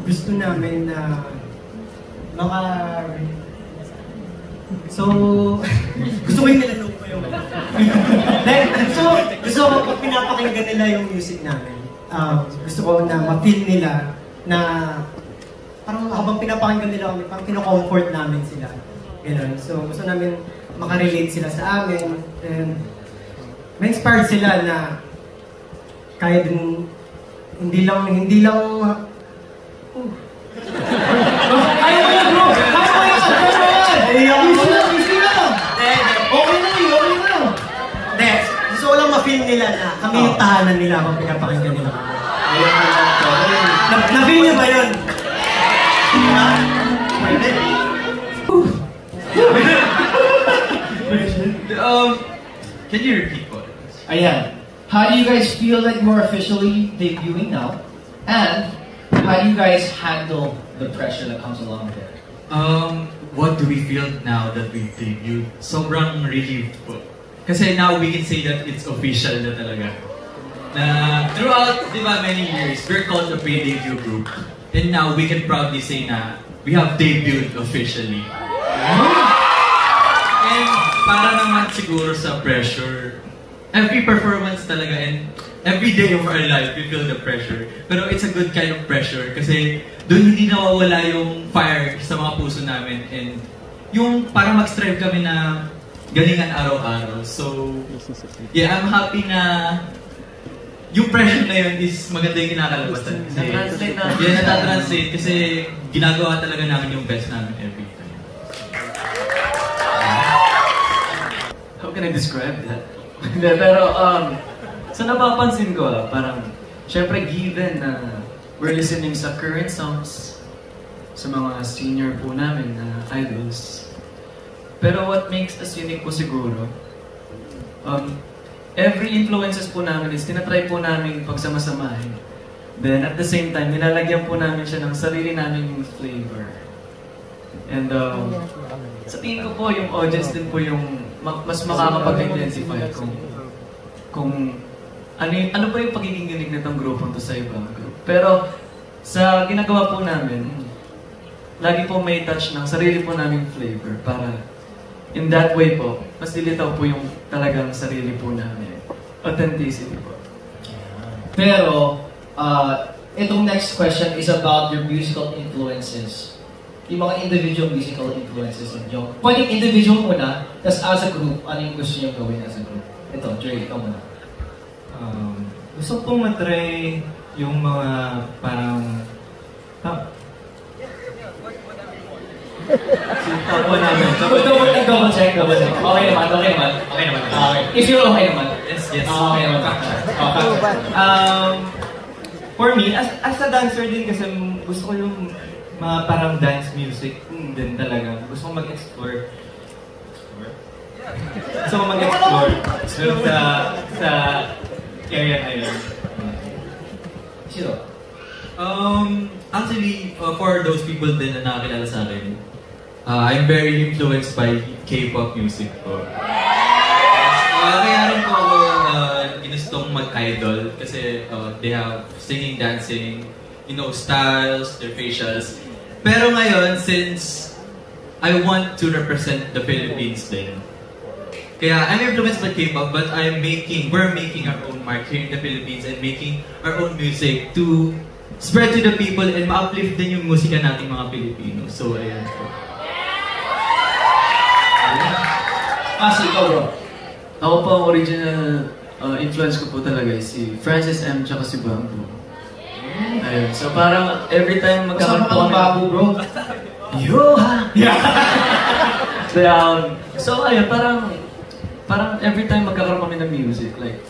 Gusto namin na maka... So, gusto ko yung nilalog ko yung... gusto ko pag pinapakinggan nila yung music namin. Gusto ko na ma-feel nila na parang habang pinapakinggan nila kami, parang kino-comfort namin sila. Ganun. So, gusto namin makarelate sila sa amin. And ma-inspired sila na kaya din, hindi lang ayaw mo yan, bro! Kaya mo yan! Easy lang! Okay na yun, okay na. Hindi, gusto ko lang ma-feel nila na kami yung tahanan nila kung pinapakinggan nila. Na-feel niyo ba yun? Can you repeat what? Ayan. How do you guys feel like you're officially debuting now? And how do you guys handle the pressure that comes along with it? What do we feel now that we debuted? Sobrang relieved po. Kasi now we can say that it's official na talaga. Na throughout, di ba, many years, we're called a pre-debut group. And now we can proudly say na we have debuted officially. And para naman siguro sa pressure, every performance talaga and every day of our life, we feel the pressure. Pero it's a good kind of pressure kasi doon hindi nawawala yung fire sa mga puso namin and yung para mag-strive kami na galingan araw-araw. So, yeah, I'm happy na yung pressure na yun is maganda yung kinakalabasan. Na-translate na. Yeah, natatranslate kasi ginagawa talaga namin yung best namin every time. How can I describe that? Pero, sa napapansin ko, parang, syempre given na we're listening sa current songs sa mga senior po namin na idols. Pero what makes us unique po siguro, every influences po namin is tinatry po namin pagsamasamahin. Then at the same time, nilalagyan po namin siya ng sarili namin flavor. And sa tingin ko po, yung audience din po yung mas makakapag-identify kung ano ba yung pagiging unique nitong grupong to sa ibang group. Pero sa ginagawa po namin, lagi po may touch ng sarili po naming flavor para in that way po, mas dilitaw po yung talagang sarili po namin. Authenticity po. Pero, itong next question is about your musical influences. Yung mga individual musical influences ninyo. Pwedeng individual muna, tapos as a group, ano yung gusto nyo gawin as a group? Ito, Dre, ikaw muna. Gusto kong matry yung mga parang... Tapo namin. Double check. Okay naman. Okay. If you're okay naman. Yes. Okay naman. For me, as a dancer din kasi gusto ko yung mga parang dance music din talaga. Gusto ko mag-explore. Sa area na yun. Sino? Actually, for those people din na nakakilala sa akin, I'm very influenced by K-pop music po. Kaya rin po ako ginustong mag-idol kasi they have singing, dancing, styles, their facials. Pero ngayon, since I want to represent the Philippines din, kaya I'm influenced by K-pop, but we're making our own mark here in the Philippines and making our own music to spread to the people and ma-uplift din yung musika nating mga Pilipino. So, ayan po. Ikaw, bro. Ako po, ang original influence ko po talaga is si Francis M. tsaka si Bamboo. Ayun. So parang every time magkakaroon po kami... Bamboo, bro? Yoha! So ayun, parang every time magkakaroon kami ng music, like,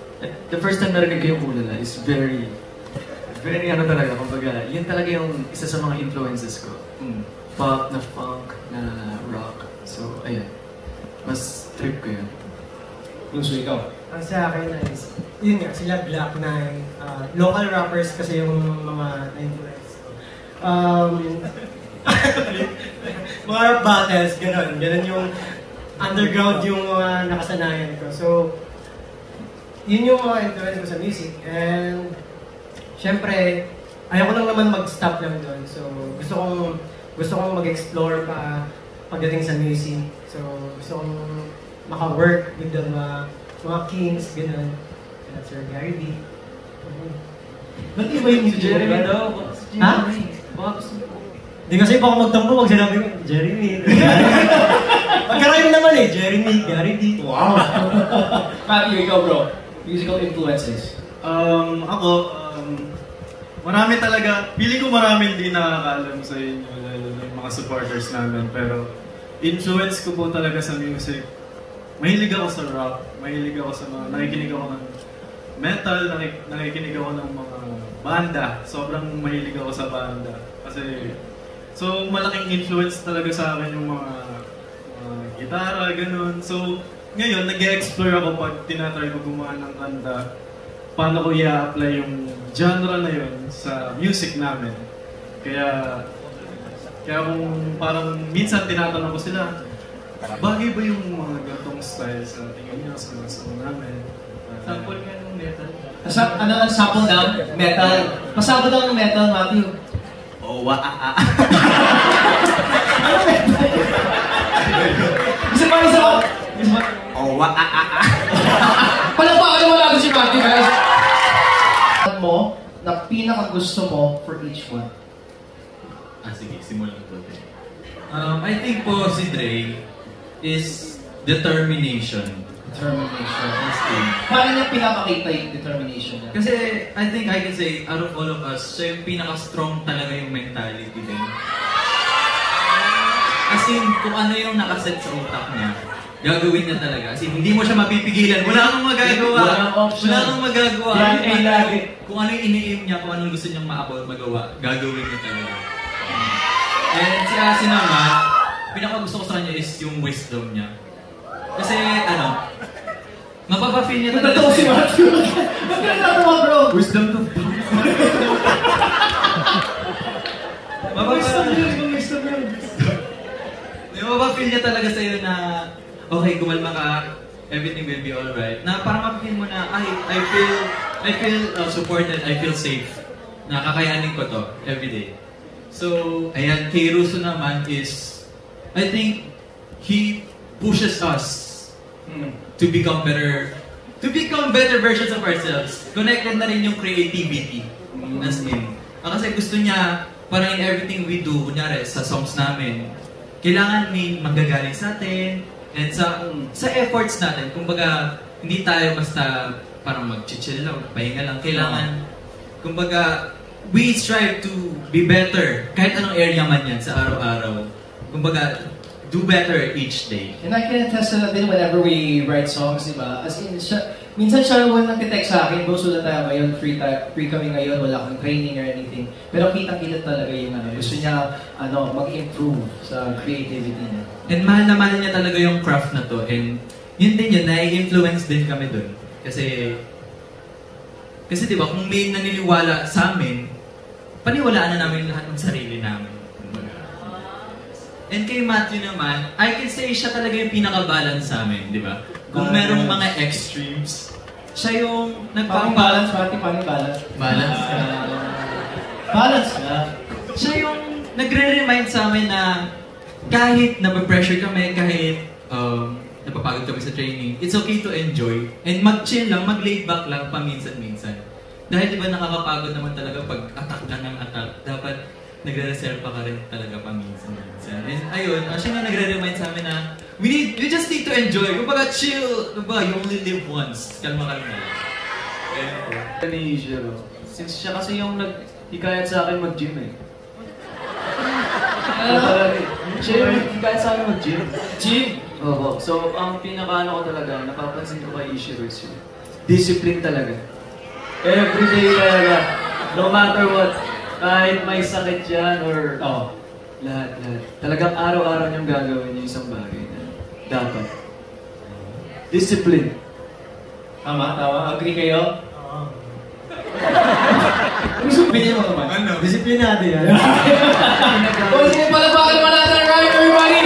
the first time narinig ko yung Ulala is very talaga, kumbaga, yun talaga yung isa sa mga influences ko. Pop, na funk, na rock. So ayun, mas trip ko yun. Luso, ikaw? Ang sa akin is, yun nga, sila Black Nine, local rappers kasi yung mga na-influence ko. Mga rap battles, ganun yung underground yung mga nakasanayan ko. So, yun yung mga influence ko sa music. And, syempre, ayoko lang naman mag-stop lang doon. So, gusto kong mag-explore pa pagdating sa music. So, gusto kong maka-work with the mga kings, gano'n. Sir Gary V. Ba't iba yung Si Jeremy daw. Ha? Baka gusto mo. Di kasi baka magtampo pag sinabi ko, Jeremy. Magkarayom naman eh, Jeremy, Gary V. Wow! Matthew, ikaw bro. Musical influences. Marami talaga, feeling ko marami hindi nakakaalam sa inyo, lalo na yung mga supporters namin, pero influence ko po talaga sa music. Mahilig ako sa rock, mahilig ako sa mga, nakikinig ako ng metal, nakikinig ako ng mga banda, sobrang mahilig ako sa banda. Kasi, so malaking influence talaga sa akin yung mga gitara, ganun. So, ngayon, nag-e-explore ako pag tinatry ko gumawa ng kanta, paano ko i-apply yung genre na yun sa music namin. Kaya kung parang minsan tinatanong ko sila, bagay ba yung mga gantong style sa tingin niyo sa mga song namin? Sample nga ng metal. Ano ang sample ng metal? Pasabot ang metal, Matthew. Oh, wa-a-a. Ano metal? Isa pa. Oh, wa-a-a. Palagpakan naman natin si Matthew, guys. Mo na pinaka-gusto mo for each one? Sige, simulan ko. I think po si Dre is determination. Determination. Yes, team. Paano niya pinapakita yung determination niya? Kasi I think I can say, out of all of us, siya yung pinaka-strong talaga yung mentality din. As in, kung ano yung nakaset sa utak niya, gagawin niya talaga. As in, hindi mo siya mapipigilan. Wala kang magagawa. Walang option. Wala kang magagawa. Yan ay lagi. Kung ano yung ini-aim niya, kung anong gusto niyang magawa, gagawin niya talaga. And si Asi naman, pinaka-gusto ko sa kanya is yung wisdom niya. Kasi, mapapafeel niya talaga. Totoo si Matthew. Ba't ka natawa, bro? Wisdom to Mapapafeel niya talaga sa'yo na okay, kumalma ka, everything will be alright. Na parang mapapafeel mo na, I feel supported, I feel safe. Na kakayanin ko to everyday. So, ayan, kay Russo naman is, I think, he pushes us to become better versions of ourselves. Connected na rin yung creativity. As in. Kasi gusto niya, parang in everything we do, kunyari sa songs namin, kailangan may manggagaling sa atin, and sa efforts natin. Kumbaga, hindi tayo basta parang mag-chill lang, pahinga lang. Kailangan, kumbaga, we strive to be better kahit anong area man yan sa araw-araw. Kumbaga, do better each day. And I can attest to that din whenever we write songs, di ba? As in, minsan siya naman nag-text sa akin, bro, sulat tayo ngayon, free kami ngayon, wala kang training or anything. Pero kitang-kita talaga yung gusto niya mag-improve sa creativity niya. And mahal na mahal niya talaga yung craft na to. And yun din yun, nai-influence din kami dun. Kasi di ba, kung may naniniwala sa amin, paniwalaan na namin lahat ng sarili namin. And kay Matthew naman, I can say siya talaga yung pinaka-balance sa amin, di ba? Kung merong mga extremes, siya yung Balance, Matthew, balance. Balance ka. Balance ka. Siya yung nagre-remind sa amin na kahit napapressure kami, kahit napapagod kami sa training, it's okay to enjoy. And mag-chill lang, mag-laid back lang paminsan-minsan. Dahil di ba nakakapagod naman talaga pag attack ka ng attack. Dapat nagre-reserve ka rin talaga paminsan-minsan. And ayun, siya nga nagre-remind sa amin na we just need to enjoy. Kumbaga chill, diba? You only live once. Kalma-kalma. Ni Jero. Since siya kasi yung nag-hikayat sa akin mag-gym eh. Siya yung nag-hikayat sa akin mag-gym. Gym? Oo. So, ang pinaka-ano ko talaga, napapansin ko kay Ishiro is yun. Discipline talaga. Everyday talaga. No matter what. Kahit may sakit yan or lahat. Talagang araw-araw niyong gagawin yung isang bagay na dapat. Discipline. Tama. Agree kayo? Oo. Sabihin mo naman. Disiplinado yan. Sige, palapakan naman natin, right, everybody?